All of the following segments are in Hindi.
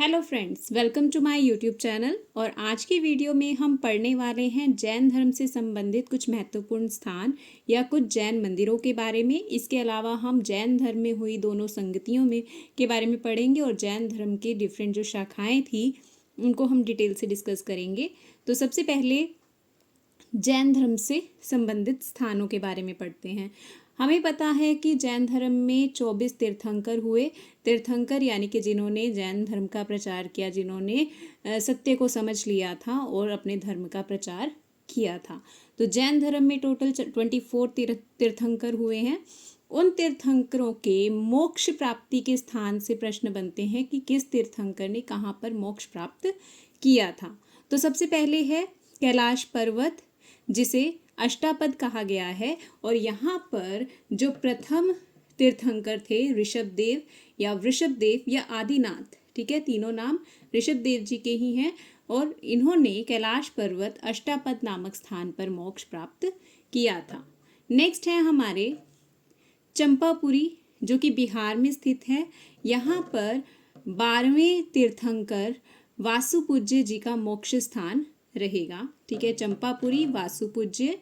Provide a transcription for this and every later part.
Hello friends, welcome to my YouTube channel. और आज की वीडियो में हम पढ़ने वाले हैं जैन धर्म से संबंधित कुछ महत्वपूर्ण स्थान या कुछ जैन मंदिरों के बारे में। इसके अलावा हम जैन धर्म में हुई दोनों संगतियों में के बारे में पढ़ेंगे और जैन धर्म के डिफरेंट जो शाखाएं थी उनको हम डिटेल से डिस्कस करेंगे। तो सबसे पहले जैन धर्म से संबंधित स्थानों के बारे में पढ़ते हैं। हमें पता है कि जैन धर्म में 24 तीर्थंकर हुए। तीर्थंकर यानी कि जिन्होंने जैन धर्म का प्रचार किया, जिन्होंने सत्य को समझ लिया था और अपने धर्म का प्रचार किया था। तो जैन धर्म में टोटल 24 तीर्थंकर हुए हैं। उन तीर्थंकरों के मोक्ष प्राप्ति के स्थान से प्रश्न बनते हैं कि किस तीर्थंकर ने कहाँ पर मोक्ष प्राप्त किया था। तो सबसे पहले है कैलाश पर्वत, जिसे अष्टापद कहा गया है। और यहाँ पर जो प्रथम तीर्थंकर थे ऋषभदेव या वृषभदेव या आदिनाथ, ठीक है, तीनों नाम ऋषभदेव जी के ही हैं। और इन्होंने कैलाश पर्वत अष्टापद नामक स्थान पर मोक्ष प्राप्त किया था। नेक्स्ट है हमारे चंपापुरी, जो कि बिहार में स्थित है। यहाँ पर 12वें तीर्थंकर वासुपूज्य जी का मोक्ष स्थान रहेगा। ठीक है, चंपापुरी वासुपूज्य।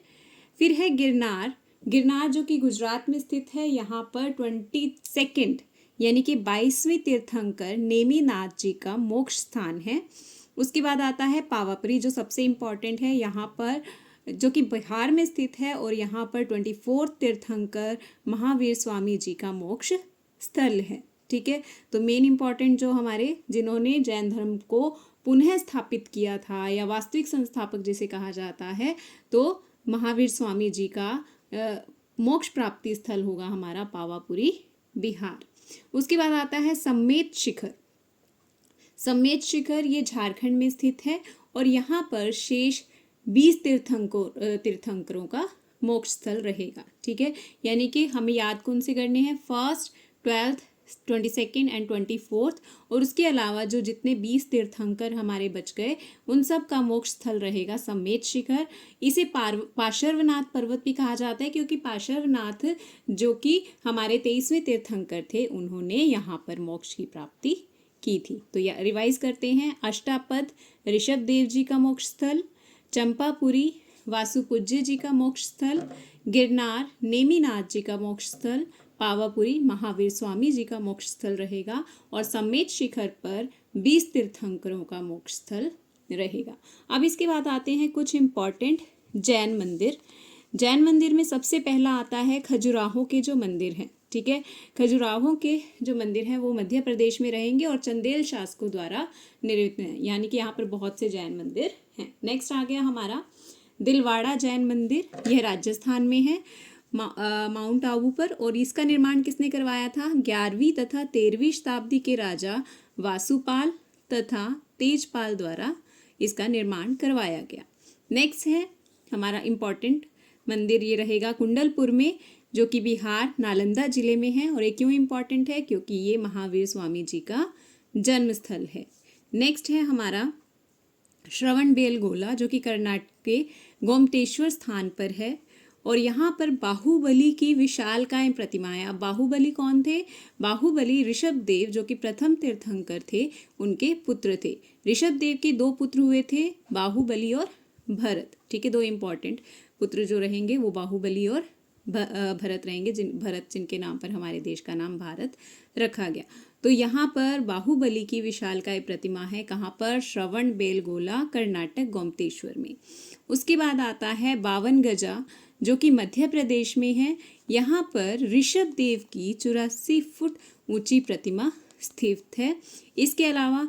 फिर है गिरनार। गिरनार जो कि गुजरात में स्थित है। यहाँ पर 22 यानी कि 22वें तीर्थंकर नेमिनाथ जी का मोक्ष स्थान है। उसके बाद आता है पावापुरी, जो सबसे इम्पॉर्टेंट है, यहाँ पर जो कि बिहार में स्थित है। और यहाँ पर 24 तीर्थंकर महावीर स्वामी जी का मोक्ष स्थल है। ठीक है, तो मेन इम्पॉर्टेंट जो हमारे जिन्होंने जैन धर्म को पुनः स्थापित किया था या वास्तविक संस्थापक जिसे कहा जाता है, तो महावीर स्वामी जी का मोक्ष प्राप्ति स्थल होगा हमारा पावापुरी, बिहार। उसके बाद आता है सम्मेत शिखर। सम्मेत शिखर ये झारखंड में स्थित है और यहाँ पर शेष 20 तीर्थंकरों का मोक्ष स्थल रहेगा। ठीक है, यानी कि हमें याद कौन से करने हैं, 1st, 12th, 22nd and 24th। और उसके अलावा जो जितने 20 तीर्थंकर हमारे बच गए उन सब का मोक्ष स्थल रहेगा सम्मेत शिखर। इसे पार्श्वनाथ पर्वत भी कहा जाता है, क्योंकि पार्श्वनाथ जो कि हमारे 23वें तीर्थंकर थे, उन्होंने यहाँ पर मोक्ष की प्राप्ति की थी। तो यह रिवाइज करते हैं। अष्टापद ऋषभदेव जी का मोक्ष स्थल, चंपापुरी वासुपूज्य जी का मोक्ष स्थल, गिरनार नेमिनाथ जी का मोक्ष स्थल, पावापुरी महावीर स्वामी जी का मोक्ष स्थल रहेगा और सम्मेत शिखर पर 20 तीर्थंकरों का मोक्ष स्थल रहेगा। अब इसके बाद आते हैं कुछ इम्पॉर्टेंट जैन मंदिर। जैन मंदिर में सबसे पहला आता है खजुराहो के जो मंदिर हैं। ठीक है, खजुराहो के जो मंदिर हैं वो मध्य प्रदेश में रहेंगे और चंदेल शासकों द्वारा निर्मित हैं, यानी कि यहाँ पर बहुत से जैन मंदिर हैं। नेक्स्ट आ गया हमारा दिलवाड़ा जैन मंदिर। यह राजस्थान में है, माउंट आबू पर। और इसका निर्माण किसने करवाया था, 11वीं तथा 13वीं शताब्दी के राजा वासुपाल तथा तेजपाल द्वारा इसका निर्माण करवाया गया। नेक्स्ट है हमारा इम्पॉर्टेंट मंदिर, ये रहेगा कुंडलपुर में, जो कि बिहार नालंदा जिले में है। और ये क्यों इम्पॉर्टेंट है, क्योंकि ये महावीर स्वामी जी का जन्म स्थल है। नेक्स्ट है हमारा श्रवण बेलगोला, जो कि कर्नाटक के गोमतेश्वर स्थान पर है। और यहाँ पर बाहुबली की विशालकाय प्रतिमाएं। अब बाहुबली कौन थे, बाहुबली ऋषभदेव जो कि प्रथम तीर्थंकर थे, उनके पुत्र थे। ऋषभदेव के 2 पुत्र हुए थे, बाहुबली और भरत। ठीक है, 2 इम्पॉर्टेंट पुत्र जो रहेंगे वो बाहुबली और भरत रहेंगे, भरत जिनके नाम पर हमारे देश का नाम भारत रखा गया। तो यहाँ पर बाहुबली की विशालकाय प्रतिमा है, कहाँ पर, श्रवण बेलगोला कर्नाटक गोमतेश्वर में। उसके बाद आता है 52 गजा, जो कि मध्य प्रदेश में है। यहाँ पर ऋषभदेव की 84 फुट ऊंची प्रतिमा स्थित है। इसके अलावा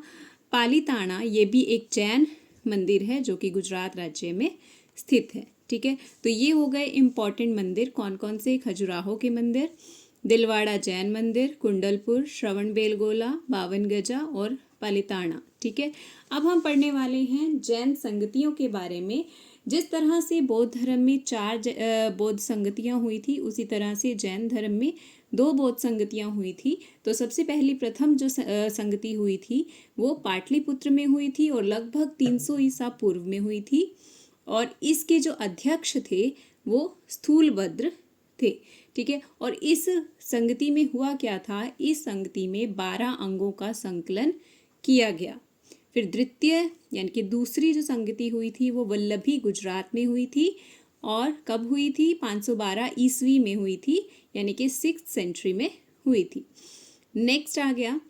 पालीताना, ये भी एक जैन मंदिर है जो कि गुजरात राज्य में स्थित है। ठीक है, तो ये हो गए इम्पॉर्टेंट मंदिर। कौन कौन से, खजुराहो के मंदिर, दिलवाड़ा जैन मंदिर, कुंडलपुर, श्रवण बेलगोला, 52 गजा और पालीताना। ठीक है, अब हम पढ़ने वाले हैं जैन संगतियों के बारे में। जिस तरह से बौद्ध धर्म में 4 बौद्ध संगतियाँ हुई थी, उसी तरह से जैन धर्म में 2 बौद्ध संगतियाँ हुई थी। तो सबसे पहली प्रथम जो संगति हुई थी वो पाटलिपुत्र में हुई थी और लगभग 300 ईसा पूर्व में हुई थी। और इसके जो अध्यक्ष थे वो स्थूलभद्र थे। ठीक है, और इस संगति में हुआ क्या था, इस संगति में 12 अंगों का संकलन किया गया। फिर द्वितीय यानी कि दूसरी जो संगति हुई थी वो वल्लभी गुजरात में हुई थी और कब हुई थी? 512 ईस्वी में हुई थी, यानी कि 6th सेंचुरी में हुई थी। नेक्स्ट आ गया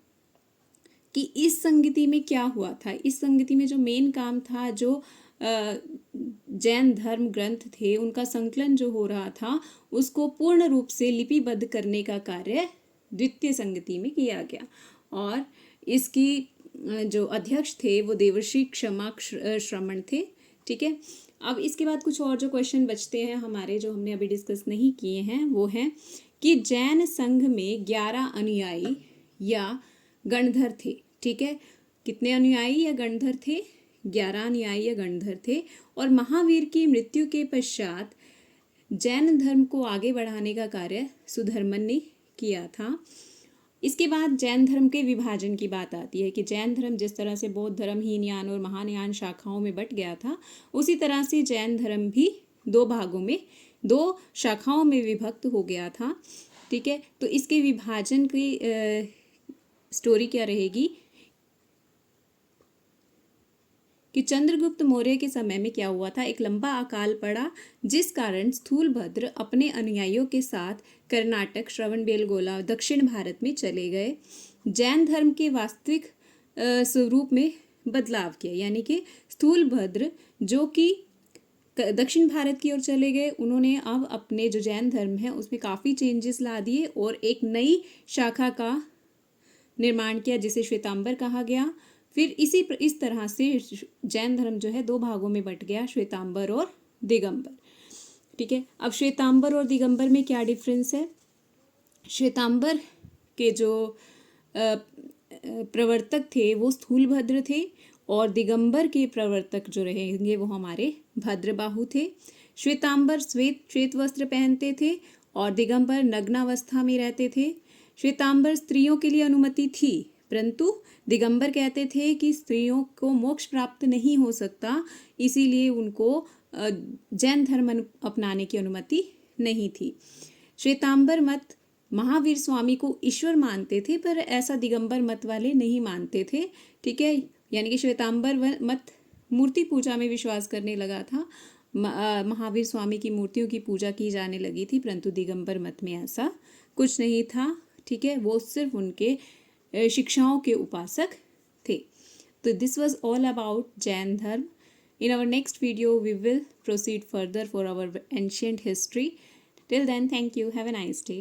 कि इस संगति में क्या हुआ था। इस संगति में जो मेन काम था, जो जैन धर्म ग्रंथ थे उनका संकलन जो हो रहा था उसको पूर्ण रूप से लिपिबद्ध करने का कार्य द्वितीय संगति में किया गया। और इसकी जो अध्यक्ष थे वो देवर्षि क्षमा श्रमण थे। ठीक है, अब इसके बाद कुछ और जो क्वेश्चन बचते हैं हमारे, जो हमने अभी डिस्कस नहीं किए हैं, वो हैं कि जैन संघ में 11 अनुयायी या गणधर थे। ठीक है, कितने अनुयायी या गणधर थे? 11 अनुयायी या गणधर थे। और महावीर की मृत्यु के पश्चात जैन धर्म को आगे बढ़ाने का कार्य सुधर्मन ने किया था। इसके बाद जैन धर्म के विभाजन की बात आती है कि जैन धर्म जिस तरह से बौद्ध धर्म, हीनयान और महायान शाखाओं में बट गया था, उसी तरह से जैन धर्म भी 2 भागों में, 2 शाखाओं में विभक्त हो गया था। ठीक है, तो इसके विभाजन की स्टोरी क्या रहेगी कि चंद्रगुप्त मौर्य के समय में क्या हुआ था? एक लंबा अकाल पड़ा जिस कारण स्थूलभद्र अपने अनुयायियों के साथ कर्नाटक, श्रवणबेलगोला, दक्षिण भारत में चले गए। जैन धर्म के वास्तविक स्वरूप में बदलाव किया, यानी कि स्थूलभद्र जो कि दक्षिण भारत की ओर चले गए, उन्होंने अब अपने जो जैन धर्म है उसमें काफ़ी चेंजेस ला दिए और एक नई शाखा का निर्माण किया जिसे श्वेतांबर कहा गया। फिर इस तरह से जैन धर्म जो है 2 भागों में बट गया, श्वेतांबर और दिगंबर। ठीक है, अब श्वेतांबर और दिगंबर में क्या डिफरेंस है? श्वेतांबर के जो प्रवर्तक थे वो स्थूलभद्र थे और दिगंबर के प्रवर्तक जो रहेंगे वो हमारे भद्रबाहु थे। श्वेतांबर श्वेत वस्त्र पहनते थे और दिगंबर नग्नावस्था में रहते थे। श्वेतांबर स्त्रियों के लिए अनुमति थी, परंतु दिगंबर कहते थे कि स्त्रियों को मोक्ष प्राप्त नहीं हो सकता, इसीलिए उनको जैन धर्म अपनाने की अनुमति नहीं थी। श्वेतांबर मत महावीर स्वामी को ईश्वर मानते थे, पर ऐसा दिगंबर मत वाले नहीं मानते थे। ठीक है, यानी कि श्वेतांबर मत मूर्ति पूजा में विश्वास करने लगा था, महावीर स्वामी की मूर्तियों की पूजा की जाने लगी थी, परंतु दिगंबर मत में ऐसा कुछ नहीं था। ठीक है, वो सिर्फ उनके शिक्षाओं के उपासक थे। तो this was all about Jain धर्म। In our next video, we will proceed further for our ancient history. Till then, thank you. Have a nice day.